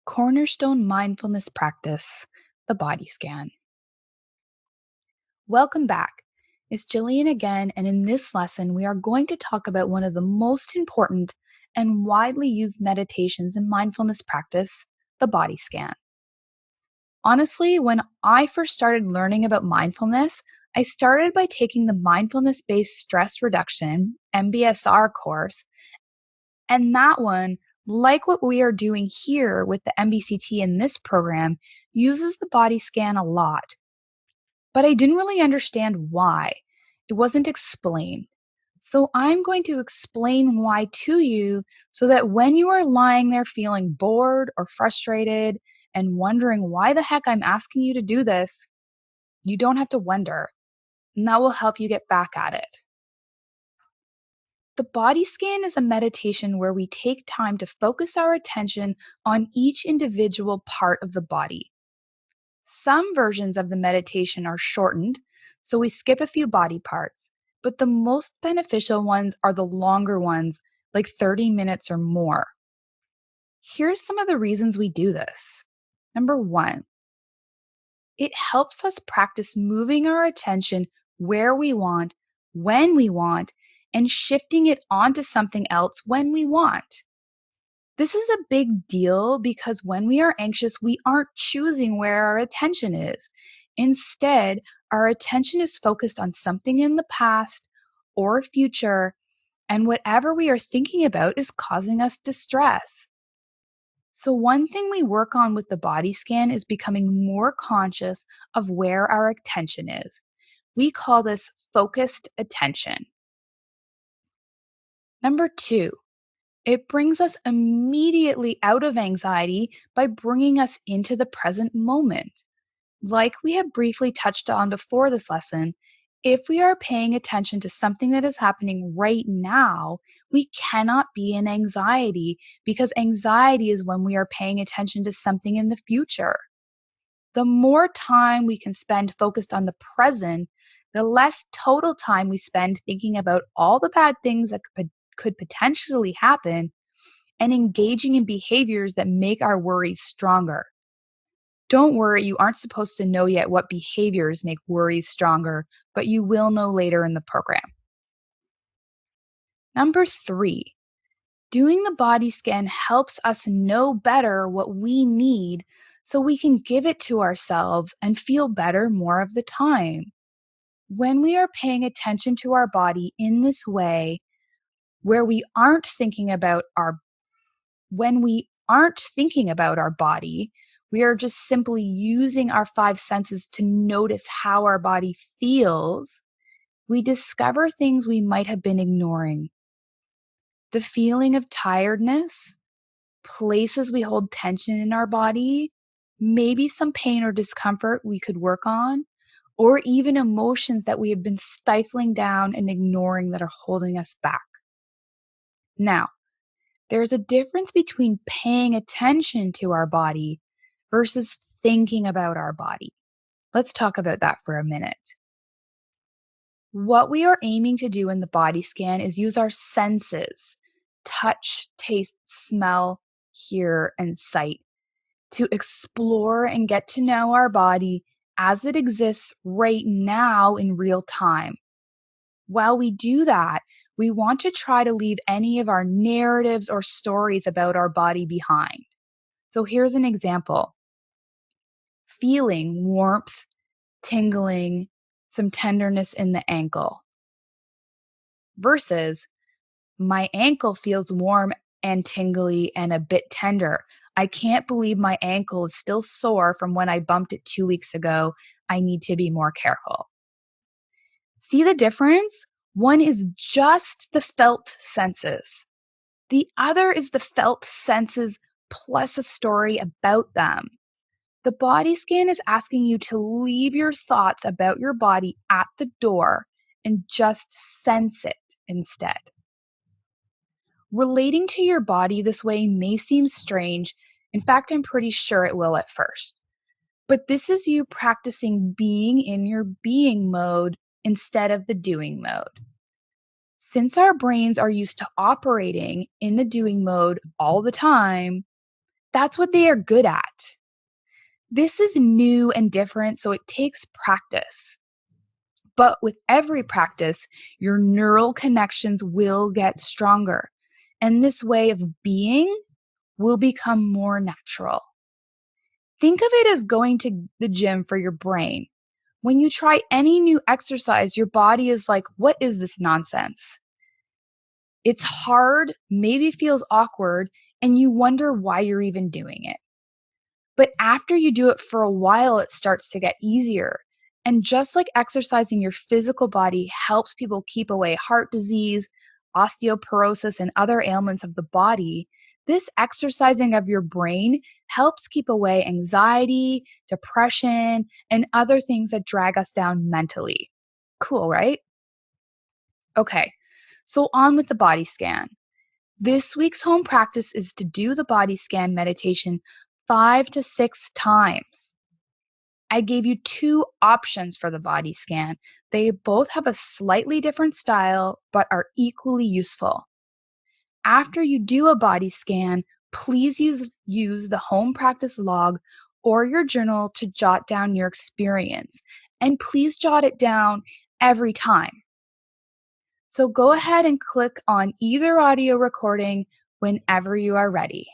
Cornerstone mindfulness practice, the body scan. Welcome back. It's Jillian again, and in this lesson, we are going to talk about one of the most important and widely used meditations in mindfulness practice, the body scan. Honestly, when I first started learning about mindfulness, I started by taking the Mindfulness Based Stress Reduction MBSR course, and that one, like what we are doing here with the MBCT in this program, uses the body scan a lot. But I didn't really understand why. It wasn't explained. So I'm going to explain why to you so that when you are lying there feeling bored or frustrated and wondering why the heck I'm asking you to do this, you don't have to wonder. And that will help you get back at it. The body scan is a meditation where we take time to focus our attention on each individual part of the body. Some versions of the meditation are shortened, so we skip a few body parts, but the most beneficial ones are the longer ones, like 30 minutes or more. Here's some of the reasons we do this. Number one, it helps us practice moving our attention where we want, when we want, and shifting it onto something else when we want. This is a big deal because when we are anxious, we aren't choosing where our attention is. Instead, our attention is focused on something in the past or future, and whatever we are thinking about is causing us distress. So, one thing we work on with the body scan is becoming more conscious of where our attention is. We call this focused attention. Number two, it brings us immediately out of anxiety by bringing us into the present moment. Like we have briefly touched on before this lesson, if we are paying attention to something that is happening right now, we cannot be in anxiety because anxiety is when we are paying attention to something in the future. The more time we can spend focused on the present, the less total time we spend thinking about all the bad things that could potentially happen and engaging in behaviors that make our worries stronger. Don't worry, you aren't supposed to know yet what behaviors make worries stronger, but you will know later in the program. Number three, doing the body scan helps us know better what we need so we can give it to ourselves and feel better more of the time. When we are paying attention to our body in this way, where we aren't thinking about our when we aren't thinking about our body, we are just simply using our five senses to notice how our body feels. We discover things we might have been ignoring. The feeling of tiredness, places we hold tension in our body, maybe some pain or discomfort we could work on, or even emotions that we have been stifling down and ignoring that are holding us back. Now, there's a difference between paying attention to our body versus thinking about our body. Let's talk about that for a minute. What we are aiming to do in the body scan is use our senses: touch, taste, smell, hear, and sight to explore and get to know our body as it exists right now in real time. While we do that, we want to try to leave any of our narratives or stories about our body behind. So here's an example: feeling warmth, tingling, some tenderness in the ankle, versus my ankle feels warm and tingly and a bit tender. I can't believe my ankle is still sore from when I bumped it 2 weeks ago. I need to be more careful. See the difference? One is just the felt senses. The other is the felt senses plus a story about them. The body scan is asking you to leave your thoughts about your body at the door and just sense it instead. Relating to your body this way may seem strange. In fact, I'm pretty sure it will at first. But this is you practicing being in your being mode instead of the doing mode. Since our brains are used to operating in the doing mode all the time, That's what they are good at. This is new and different, so it takes practice. But with every practice, your neural connections will get stronger, and this way of being will become more natural. Think of it as going to the gym for your brain. When you try any new exercise, your body is like, what is this nonsense? It's hard, maybe feels awkward, and you wonder why you're even doing it. But after you do it for a while, it starts to get easier. And just like exercising your physical body helps people keep away heart disease, osteoporosis, and other ailments of the body, this exercising of your brain helps keep away anxiety, depression, and other things that drag us down mentally. Cool, right? Okay, so on with the body scan. This week's home practice is to do the body scan meditation 5 to 6 times. I gave you two options for the body scan. They both have a slightly different style, but are equally useful. After you do a body scan, please use the home practice log or your journal to jot down your experience. And please jot it down every time. So go ahead and click on either audio recording whenever you are ready.